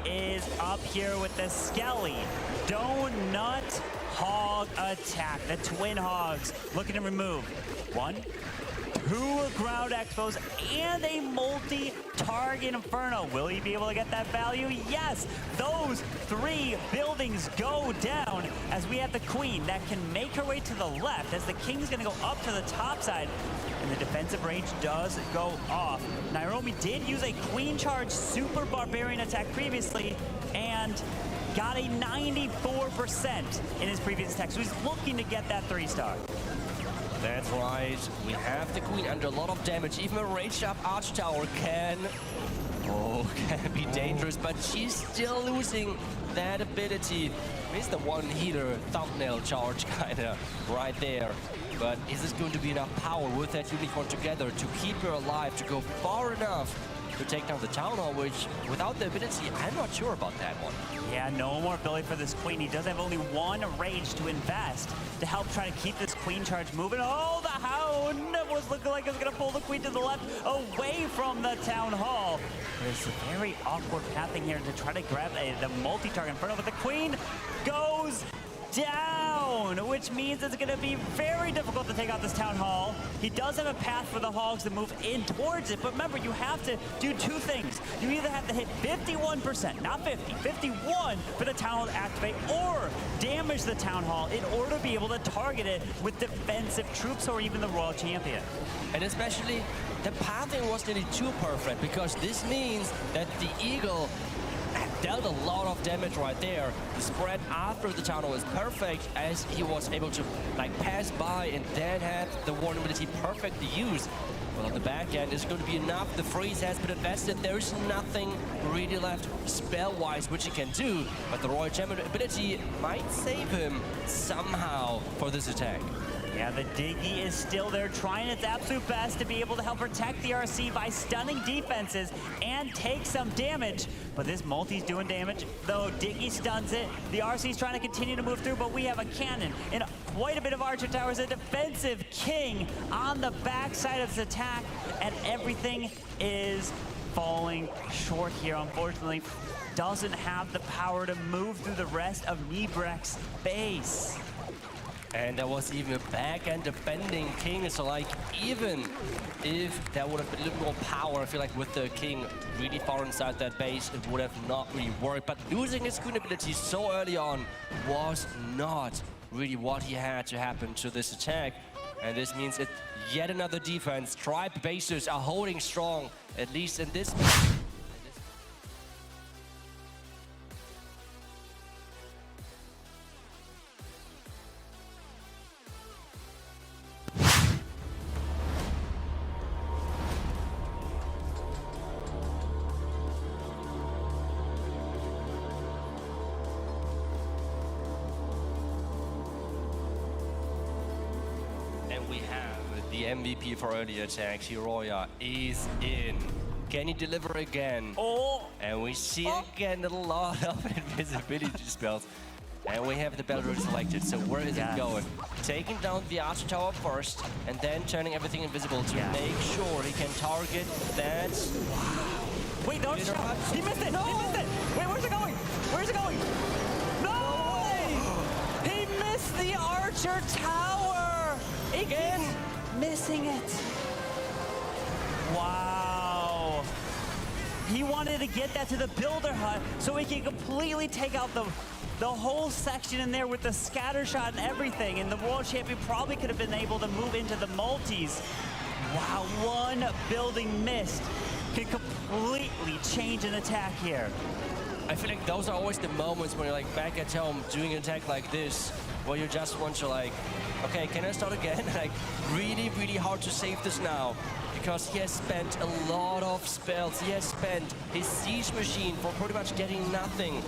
is up here with the Skelly. Donut Hog attack. The Twin Hogs looking to remove 1, 2 ground expos and a multi-target Inferno. Will he be able to get that value? Yes! Those 3 buildings go down as we have the Queen that can make her way to the left as the King's gonna go up to the top side and the defensive range does go off. Nyarome did use a Queen Charge Super Barbarian attack previously and got a 94% in his previous attack, so he's looking to get that 3-star. That's right. We have the Queen under a lot of damage. Even a ranged up Arch Tower can be dangerous, but she's still losing that ability. It's the one healer thumbnail charge kinda right there. But is this going to be enough power with that unicorn together to keep her alive, to go far enough to take down the Town Hall, which without the ability, I'm not sure about that one. Yeah, no more ability for this Queen. He does have only 1 rage to invest to help try to keep this Queen Charge moving. Oh, the Hound was looking like it was going to pull the Queen to the left away from the Town Hall. But it's a very awkward pathing here to try to grab the multi-target Inferno, but the Queen goes down, which means it's going to be very difficult to take out this Town Hall. He does have a path for the Hogs to move in towards it, but remember, you have to do 2 things. You either have to hit 51%, not 50, 51 for the Town Hall to activate, or damage the Town Hall in order to be able to target it with defensive troops or even the Royal Champion. And especially, the pathing was nearly too perfect, because this means that the Eagle dealt a lot of damage right there. The spread after the Town Hall is perfect as he was able to pass by and then had the warning ability perfectly used. But on the back end, is going to be enough. The freeze has been invested. There's nothing really left spell-wise which he can do. But the Royal Champion ability might save him somehow for this attack. Yeah, the Diggy is still there trying its absolute best to be able to help protect the RC by stunning defenses and take some damage. But this multi's doing damage, though Diggy stuns it. The RC's trying to continue to move through, but we have a cannon and quite a bit of Archer Towers, a defensive King on the backside of this attack, and everything is falling short here, unfortunately. Doesn't have the power to move through the rest of Nebrek's base. And there was even a back-end defending King, so even if there would have been a little more power, I feel like with the King really far inside that base, it would have not really worked. But losing his Queen ability so early on was not really what he had to happen to this attack. And this means that yet another defense. Tribe bases are holding strong, at least in this. The MVP for early attacks, Hiroya, is in. Can he deliver again? Oh! And we see again a lot of invisibility spells. And we have the Belleroot selected, so where is it going? Taking down the Archer Tower first, and then turning everything invisible to make sure he can target that. Wow. Wait, no, shot. He missed it! No. He missed it! Wait, where's it going? Where's it going? No way! He missed the Archer Tower! Again! Missing it. Wow. He wanted to get that to the builder hut so he can completely take out the whole section in there with the scatter shot and everything. And the World Champion probably could have been able to move into the multis. Wow, 1 building missed can completely change an attack here. I feel like those are always the moments when you're back at home doing an attack like this, where you just want to okay, can I start again? Really, really hard to save this now, because he has spent a lot of spells. He has spent his siege machine for pretty much getting nothing.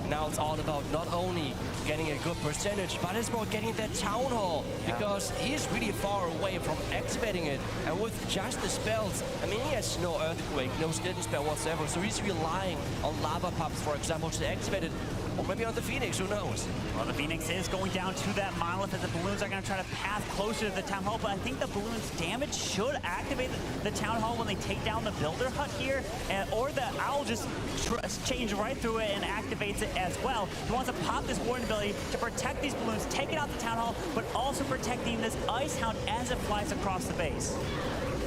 Now it's all about not only getting a good percentage, but it's about getting that Town Hall, because he's really far away from activating it. And with just the spells, I mean, he has no Earthquake, no Skeleton spell whatsoever, so he's relying on Lava Pups, for example, to activate it. Or maybe on the Phoenix, who knows? Well, the Phoenix is going down to that monolith as the balloons are going to try to pass closer to the town hall, but I think the balloons damage should activate the town hall when they take down the builder hut here, or the owl just change right through it and activates it as well. He wants to pop this warden ability to protect these balloons, take it out the town hall, but also protecting this Ice Hound as it flies across the base.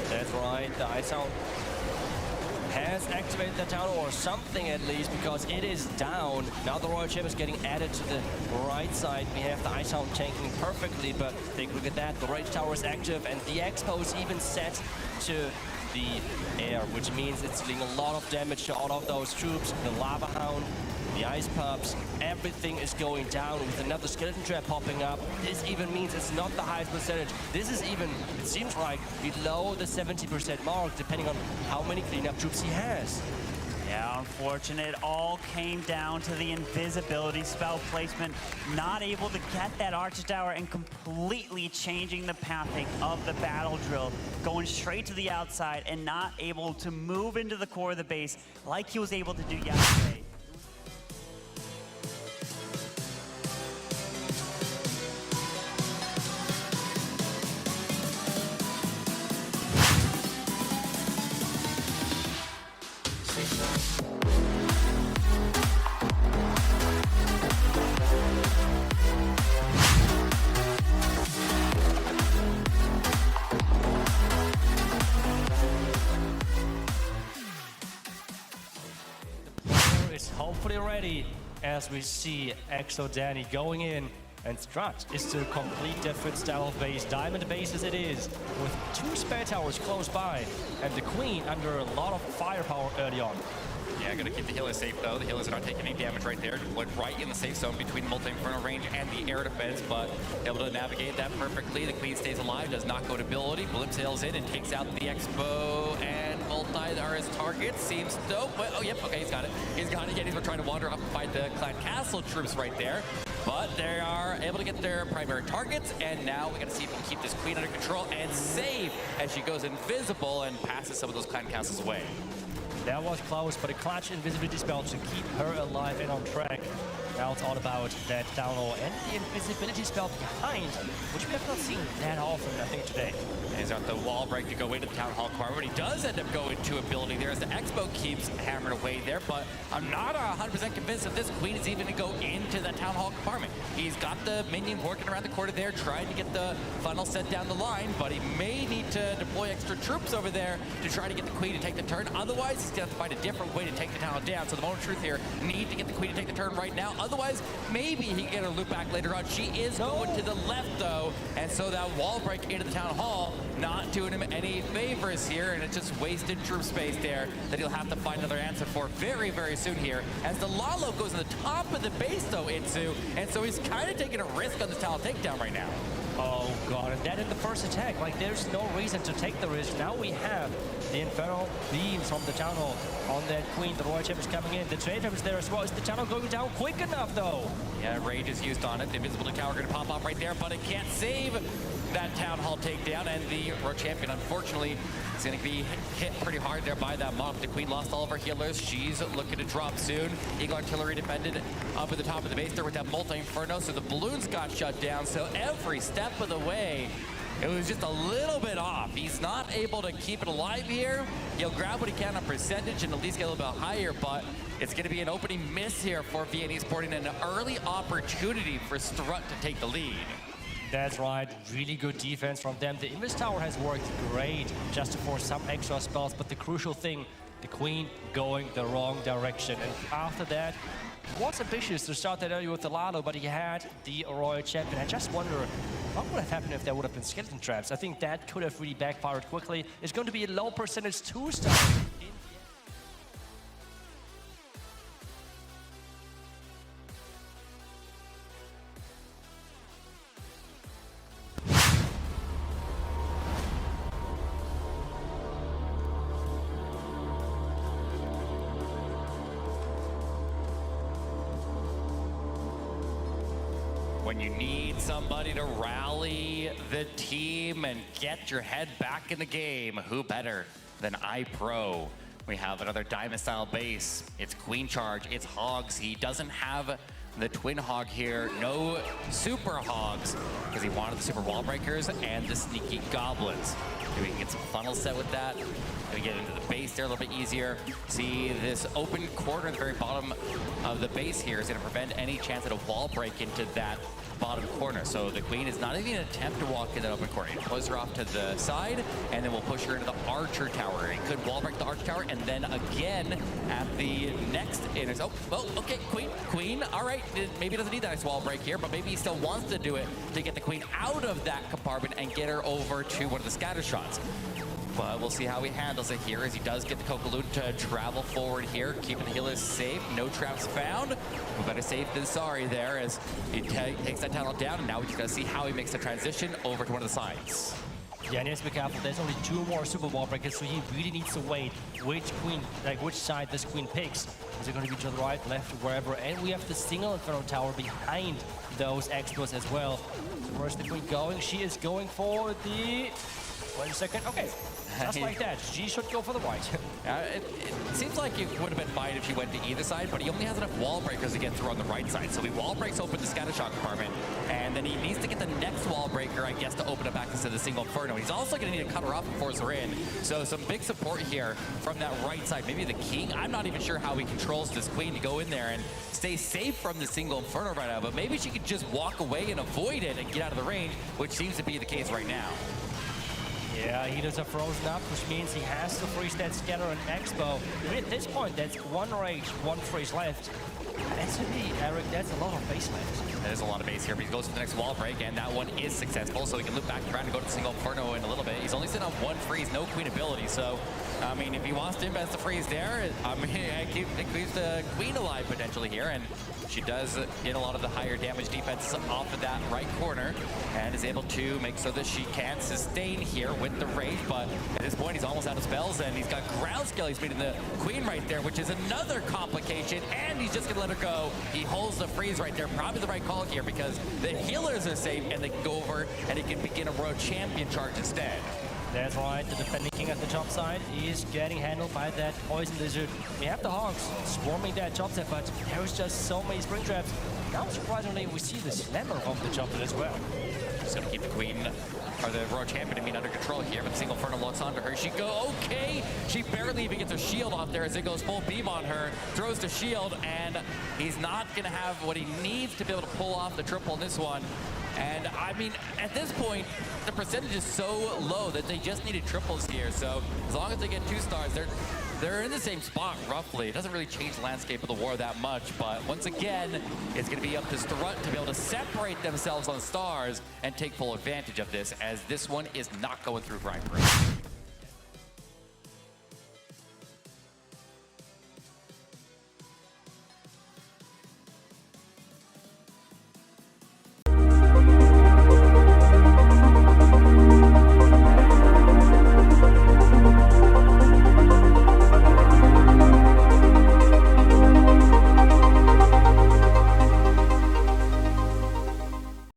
That's right, the Ice Hound has activated the town, or something at least, because it is down. Now the Royal Chip is getting added to the right side. We have the Ice Hound tanking perfectly, but take a look at that. The Rage Tower is active, and the Expo is even set to the air, which means it's dealing a lot of damage to all of those troops. The Lava Hound, the Ice Pups, everything is going down with another skeleton trap popping up. This even means it's not the highest percentage. This is even, it seems like, below the 70% mark, depending on how many cleanup troops he has. Yeah, unfortunate. It all came down to the invisibility spell placement. Not able to get that Archer Tower and completely changing the pathing of the battle drill. Going straight to the outside and not able to move into the core of the base like he was able to do yesterday. Hopefully ready as we see ExoDani going in, and STRUT is to complete their fifth style of base. Diamond bases it is, with 2 spare towers close by, and the Queen under a lot of firepower early on. Yeah, gonna keep the healers safe though. The healers are not taking any damage right there. Went right in the safe zone between multi-inferno range and the air defense, but able to navigate that perfectly. The Queen stays alive, does not go to ability. Blimp sails in and takes out the Expo, and multi are his targets. Seems dope. Oh, yep, okay, he's got it. He's got it. He's trying to wander up and fight the Clan Castle troops right there. But they are able to get their primary targets, and now we gotta see if we can keep this Queen under control and save as she goes invisible and passes some of those Clan Castles away. That was close, but a clutch invisibility spell to keep her alive and on track. Now it's all about that down low and the invisibility spell behind, which we have not seen that often, I think, today. He's got the wall break to go into the Town Hall car, but he does end up going to a building there as the Expo keeps hammering away there, but I'm not 100% convinced that this Queen is even going to go into the Town Hall compartment. He's got the minion working around the corner there, trying to get the funnel set down the line, but he may need to deploy extra troops over there to try to get the Queen to take the turn. Otherwise, he's going to have to find a different way to take the Town Hall down. So the moment of truth here, need to get the Queen to take the turn right now. Otherwise, maybe he can get a loop back later on. She is going to the left, though, and so that wall break into the Town Hall, not doing him any favors here, and it's just wasted troop space there that he'll have to find another answer for very, very soon here. As the Lalo goes to the top of the base, though, Itsu, and so he's kind of taking a risk on this Town takedown right now. Oh god, and that in the first attack, like there's no reason to take the risk. Now we have the Infernal Beams from the Town Hall on that Queen. The Royal Champ is coming in, the Trade Trap is there as well. Is the Town Hall going down quick enough though? Yeah, Rage is used on it. The Invisibility Tower going to pop off right there, but it can't save that Town Hall takedown, and the Royal Champion, unfortunately, is going to be hit pretty hard there by that mob. The Queen lost all of her healers. She's looking to drop soon. Eagle Artillery defended up at the top of the base there with that multi-inferno, so the balloons got shut down. So every step of the way, it was just a little bit off. He's not able to keep it alive here. He'll grab what he can on percentage and at least get a little bit higher, but it's going to be an opening miss here for VN eSporting and an early opportunity for STRUT to take the lead. That's right, really good defense from them. The Invis Tower has worked great just to force some extra spells, but the crucial thing, the Queen going the wrong direction. And after that, it was ambitious to start that early with the Lalo, but he had the Royal Champion. I just wonder what would have happened if there would have been skeleton traps. I think that could have really backfired quickly. It's going to be a low percentage 2-star. When you need somebody to rally the team and get your head back in the game, who better than iPro? We have another Diamond style base. It's Queen Charge, it's Hogs. He doesn't have the Twin Hog here. No Super Hogs, because he wanted the Super Wall Breakers and the Sneaky Goblins. Maybe we can get some funnels set with that. Maybe get into the base there a little bit easier. See, this open corner at the very bottom of the base here is going to prevent any chance at a wall break into that bottom corner. So the Queen is not even going to attempt to walk in that open corner. He pulls her off to the side, and then we'll push her into the Archer Tower. He could wall break the Archer Tower, and then again at the next inners. Oh, well, okay, Queen, all right. Maybe doesn't need that nice wall break here, but maybe he still wants to do it to get the Queen out of that compartment and get her over to one of the scatter shots. But we'll see how he handles it here as he does get the Kokoloon to travel forward here, keeping the healers safe. No traps found. Well, better safe than sorry there as he takes that tunnel down, and now we just got to see how he makes the transition over to one of the sides. Yeah, and he has to be careful. There's only 2 more super wall breakers, so he really needs to wait which side this Queen picks. Is it going to be to the right, left, wherever? And we have the single Inferno Tower behind those expos as well. So where's the Queen going? She is going for the... Wait a second. Okay. Just like that. She should go for the right. It seems like it would have been fine if she went to either side, but he only has enough wall breakers to get through on the right side. So he wall breaks open the scatter shot compartment, and then he needs to get the next wall breaker, I guess, to open up access to the single Inferno. He's also going to need to cut her off and force her in. So some big support here from that right side. Maybe the King. I'm not even sure how he controls this Queen to go in there and stay safe from the single Inferno right now, but maybe she could just walk away and avoid it and get out of the range, which seems to be the case right now. Yeah, healers are frozen up, which means he has to freeze that scatter and expo. I mean, at this point, that's 1 rage, 1 freeze left. That's to me, Eric, that's a lot of base left. There's a lot of base here, but he goes to the next wall break, and that one is successful, so he can loop back around and go to the single Inferno in a little bit. He's only sitting on 1 freeze, no Queen ability, so, I mean, if he wants to invest the freeze there, I mean, it keeps the Queen alive potentially here, and she does get a lot of the higher damage defense off of that right corner, and is able to make so that she can sustain here with the rage, but at this point, he's almost out of spells, and he's got ground skill. He's beating the Queen right there, which is another complication, and he's just gonna let her go. He holds the freeze right there, probably the right call here, because the healers are safe, and they can go over, and he can begin a World Champion charge instead. That's right, the defending king at the top side is getting handled by that poison lizard. We have the Hogs swarming that top side, but there's just so many spring traps. Now, surprisingly, we see the slammer of the top side as well. Just gonna keep the Queen, or the Royal Champion, under control here, but the single Inferno locks onto her. She go, okay! She barely even gets her shield off there as it goes full beam on her, throws the shield, and he's not gonna have what he needs to be able to pull off the triple in this one. And I mean, at this point, the percentage is so low that they just needed triples here. So as long as they get 2 stars, they're in the same spot roughly. It doesn't really change the landscape of the war that much, but once again, it's going to be up to STRUT to be able to separate themselves on stars and take full advantage of this, as this one is not going through Grind Break.